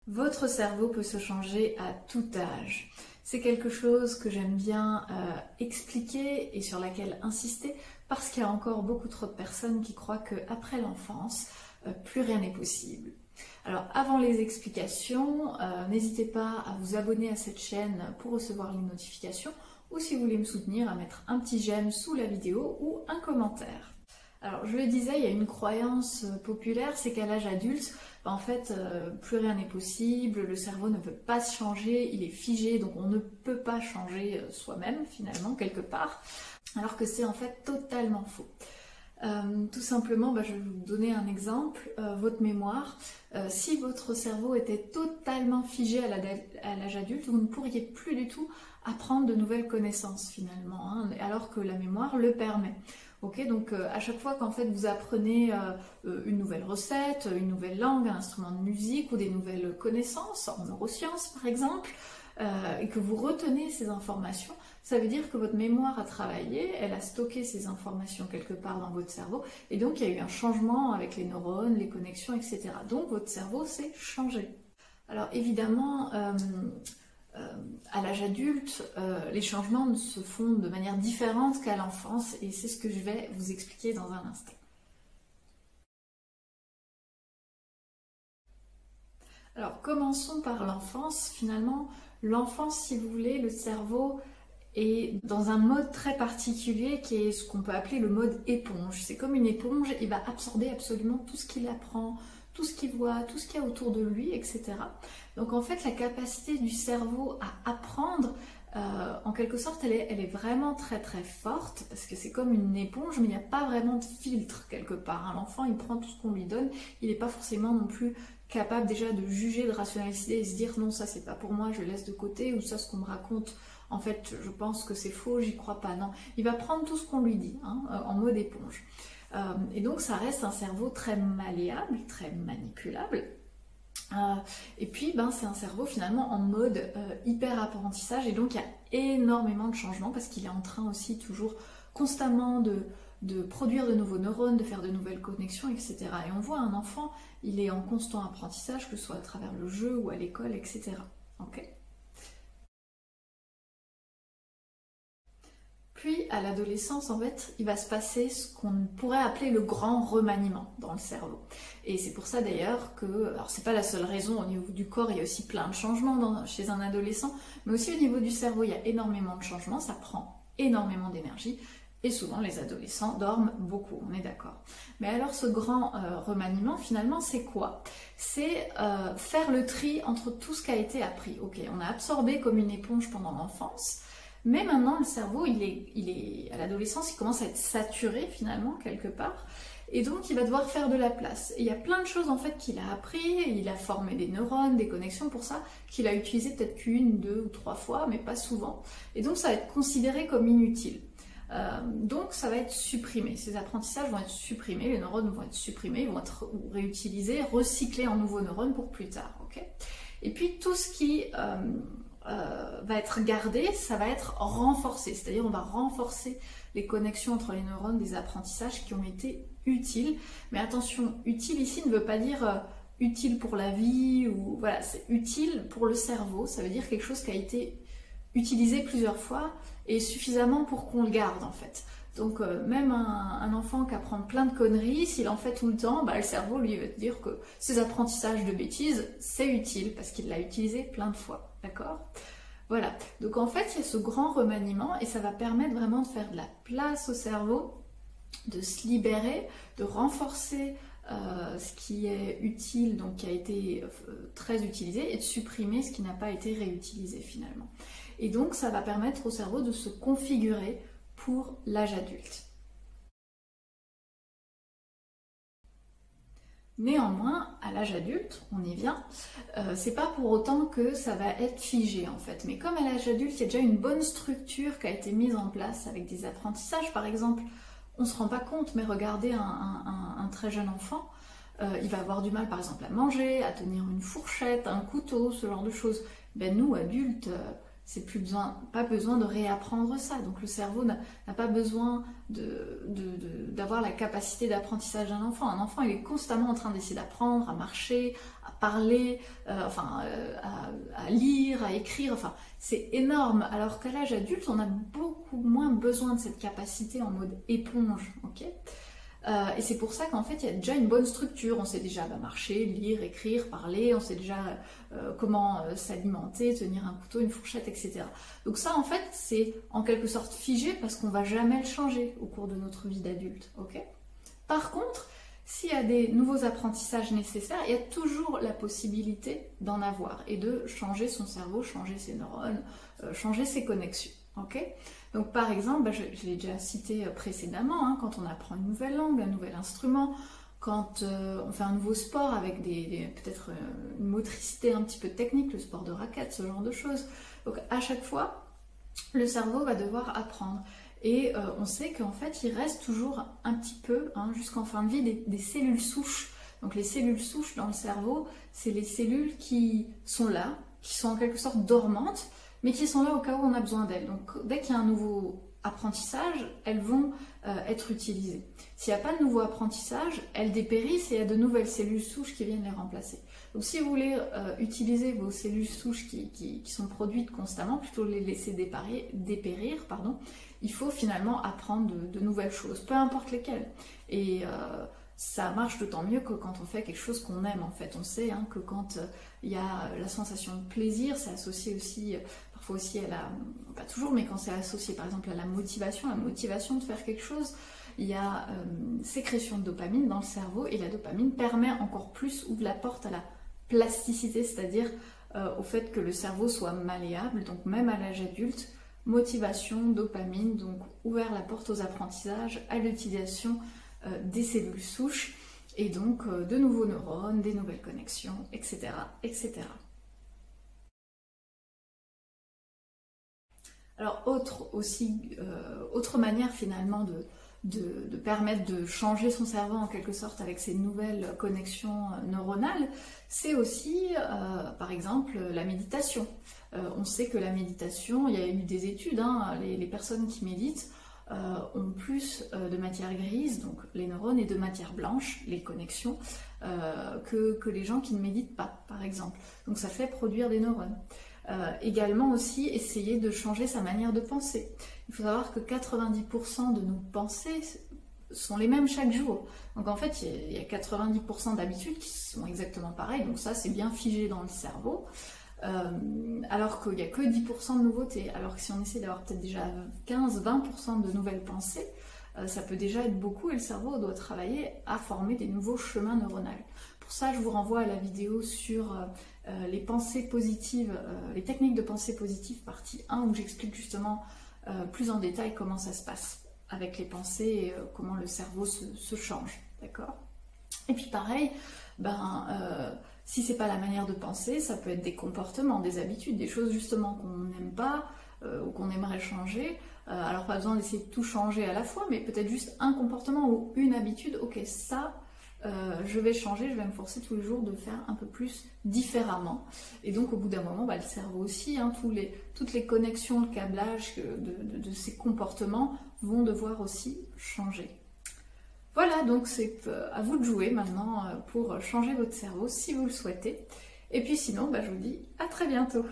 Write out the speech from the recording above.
Votre cerveau peut se changer à tout âge. C'est quelque chose que j'aime bien expliquer et sur laquelle insister parce qu'il y a encore beaucoup trop de personnes qui croient qu'après l'enfance, plus rien n'est possible. Alors avant les explications, n'hésitez pas à vous abonner à cette chaîne pour recevoir les notifications ou si vous voulez me soutenir à mettre un petit j'aime sous la vidéo ou un commentaire. Alors je le disais, il y a une croyance populaire, c'est qu'à l'âge adulte, en fait, plus rien n'est possible, le cerveau ne peut pas se changer, il est figé, donc on ne peut pas changer soi-même finalement, quelque part, alors que c'est en fait totalement faux. Tout simplement, je vais vous donner un exemple, votre mémoire. Si votre cerveau était totalement figé à l'âge adulte, vous ne pourriez plus du tout apprendre de nouvelles connaissances finalement, hein, alors que la mémoire le permet. Ok, donc à chaque fois qu'en fait vous apprenez une nouvelle recette, une nouvelle langue, un instrument de musique ou des nouvelles connaissances en neurosciences par exemple, et que vous retenez ces informations, ça veut dire que votre mémoire a travaillé, elle a stocké ces informations quelque part dans votre cerveau, et donc il y a eu un changement avec les neurones, les connexions, etc. Donc votre cerveau s'est changé. Alors évidemment, à l'âge adulte, les changements se font de manière différente qu'à l'enfance, et c'est ce que je vais vous expliquer dans un instant. Alors commençons par l'enfance. Finalement, l'enfance, si vous voulez, le cerveau est dans un mode très particulier qui est ce qu'on peut appeler le mode éponge. C'est comme une éponge, il va absorber absolument tout ce qu'il apprend, tout ce qu'il voit, tout ce qu'il y a autour de lui, etc. Donc en fait, la capacité du cerveau à apprendre, en quelque sorte, elle est vraiment très très forte, parce que c'est comme une éponge, mais il n'y a pas vraiment de filtre quelque part. L'enfant, il prend tout ce qu'on lui donne, il n'est pas forcément non plus capable déjà de juger, de rationaliser et se dire non, ça c'est pas pour moi, je laisse de côté, ou ça ce qu'on me raconte, en fait, je pense que c'est faux, j'y crois pas. Non, il va prendre tout ce qu'on lui dit, hein, en mode éponge. Et donc ça reste un cerveau très malléable, très manipulable. Et puis c'est un cerveau finalement en mode hyper apprentissage, et donc il y a énormément de changements parce qu'il est en train aussi toujours constamment de produire de nouveaux neurones, de faire de nouvelles connexions, etc. Et on voit un enfant, il est en constant apprentissage, que ce soit à travers le jeu ou à l'école, etc. Okay. Puis à l'adolescence, en fait, il va se passer ce qu'on pourrait appeler le grand remaniement dans le cerveau. Et c'est pour ça d'ailleurs que, alors c'est pas la seule raison, au niveau du corps, il y a aussi plein de changements chez un adolescent, mais aussi au niveau du cerveau, il y a énormément de changements, ça prend énormément d'énergie, et souvent les adolescents dorment beaucoup, on est d'accord. Mais alors ce grand remaniement, finalement, c'est quoi? C'est faire le tri entre tout ce qui a été appris. Ok, on a absorbé comme une éponge pendant l'enfance, mais maintenant, le cerveau, il est à l'adolescence, il commence à être saturé finalement, quelque part. Et donc, il va devoir faire de la place. Et il y a plein de choses en fait qu'il a appris, il a formé des neurones, des connexions pour ça, qu'il a utilisé peut-être qu'une, deux ou trois fois, mais pas souvent. Et donc, ça va être considéré comme inutile. Donc, ça va être supprimé. Ces apprentissages vont être supprimés, les neurones vont être supprimés, ils vont être réutilisés, recyclés en nouveaux neurones pour plus tard. Okay, et puis, tout ce qui va être gardé, ça va être renforcé, c'est-à-dire on va renforcer les connexions entre les neurones des apprentissages qui ont été utiles. Mais attention, utile ici ne veut pas dire utile pour la vie, ou voilà, c'est utile pour le cerveau, ça veut dire quelque chose qui a été utilisé plusieurs fois et suffisamment pour qu'on le garde en fait. Donc même un enfant qui apprend plein de conneries, s'il en fait tout le temps, le cerveau lui va te dire que ses apprentissages de bêtises, c'est utile parce qu'il l'a utilisé plein de fois, d'accord? Voilà, donc en fait il y a ce grand remaniement et ça va permettre vraiment de faire de la place au cerveau, de se libérer, de renforcer ce qui est utile, donc qui a été très utilisé, et de supprimer ce qui n'a pas été réutilisé finalement. Et donc ça va permettre au cerveau de se configurer pour l'âge adulte. Néanmoins, à l'âge adulte, on y vient, c'est pas pour autant que ça va être figé en fait. Mais comme à l'âge adulte, il y a déjà une bonne structure qui a été mise en place avec des apprentissages, par exemple, on se rend pas compte, mais regardez un très jeune enfant, il va avoir du mal par exemple à manger, à tenir une fourchette, un couteau, ce genre de choses. Nous, adultes, pas besoin de réapprendre ça. Donc le cerveau n'a pas besoin d'avoir la capacité d'apprentissage d'un enfant. Un enfant, il est constamment en train d'essayer d'apprendre, à marcher, à parler, à lire, à écrire. Enfin, c'est énorme. Alors qu'à l'âge adulte, on a beaucoup moins besoin de cette capacité en mode éponge. Okay, et c'est pour ça qu'en fait, il y a déjà une bonne structure. On sait déjà marcher, lire, écrire, parler. On sait déjà comment s'alimenter, tenir un couteau, une fourchette, etc. Donc ça, en fait, c'est en quelque sorte figé parce qu'on ne va jamais le changer au cours de notre vie d'adulte. Okay, par contre, s'il y a des nouveaux apprentissages nécessaires, il y a toujours la possibilité d'en avoir et de changer son cerveau, changer ses neurones, changer ses connexions. Okay, donc par exemple, je l'ai déjà cité précédemment, hein, quand on apprend une nouvelle langue, un nouvel instrument, quand on fait un nouveau sport avec peut-être une motricité un petit peu technique, le sport de raquette, ce genre de choses. Donc à chaque fois, le cerveau va devoir apprendre. Et on sait qu'en fait, il reste toujours un petit peu, hein, jusqu'en fin de vie, des cellules souches. Donc les cellules souches dans le cerveau, c'est les cellules qui sont là, qui sont en quelque sorte dormantes, mais qui sont là au cas où on a besoin d'elles. Donc dès qu'il y a un nouveau apprentissage, elles vont être utilisées. S'il n'y a pas de nouveau apprentissage, elles dépérissent et il y a de nouvelles cellules souches qui viennent les remplacer. Donc si vous voulez utiliser vos cellules souches qui sont produites constamment, plutôt les laisser dépérir, il faut finalement apprendre de nouvelles choses, peu importe lesquelles. Et ça marche d'autant mieux que quand on fait quelque chose qu'on aime, en fait. On sait, hein, que quand il y a la sensation de plaisir, c'est associé aussi, parfois aussi à la... pas toujours, mais quand c'est associé par exemple à la motivation de faire quelque chose, il y a sécrétion de dopamine dans le cerveau, et la dopamine permet encore plus, ouvre la porte à la plasticité, c'est-à-dire au fait que le cerveau soit malléable, donc même à l'âge adulte, motivation, dopamine, donc ouvert la porte aux apprentissages, à l'utilisation des cellules souches, et donc de nouveaux neurones, des nouvelles connexions, etc. etc. Alors autre manière finalement de permettre de changer son cerveau en quelque sorte avec ces nouvelles connexions neuronales, c'est aussi par exemple la méditation. On sait que la méditation, il y a eu des études, hein, les personnes qui méditent ont plus de matière grise, donc les neurones, et de matière blanche, les connexions, que les gens qui ne méditent pas, par exemple. Donc ça fait produire des neurones. Également aussi, essayer de changer sa manière de penser. Il faut savoir que 90% de nos pensées sont les mêmes chaque jour. Donc en fait, il y a 90% d'habitudes qui sont exactement pareilles, donc ça c'est bien figé dans le cerveau. Alors qu'il n'y a que 10% de nouveautés. Alors que si on essaie d'avoir peut-être déjà 15-20% de nouvelles pensées, ça peut déjà être beaucoup, et le cerveau doit travailler à former des nouveaux chemins neuronaux. Pour ça, je vous renvoie à la vidéo sur les pensées positives, les techniques de pensée positive, partie 1, où j'explique justement plus en détail comment ça se passe avec les pensées et comment le cerveau se change. D'accord ? Et puis pareil, si c'est pas la manière de penser, ça peut être des comportements, des habitudes, des choses justement qu'on n'aime pas ou qu'on aimerait changer. Alors pas besoin d'essayer de tout changer à la fois, mais peut-être juste un comportement ou une habitude. Ok, ça, je vais changer, je vais me forcer tous les jours de faire un peu plus différemment. Et donc au bout d'un moment, le cerveau aussi, hein, toutes les connexions, le câblage de ces comportements vont devoir aussi changer. Voilà, donc c'est à vous de jouer maintenant pour changer votre cerveau si vous le souhaitez. Et puis sinon, je vous dis à très bientôt.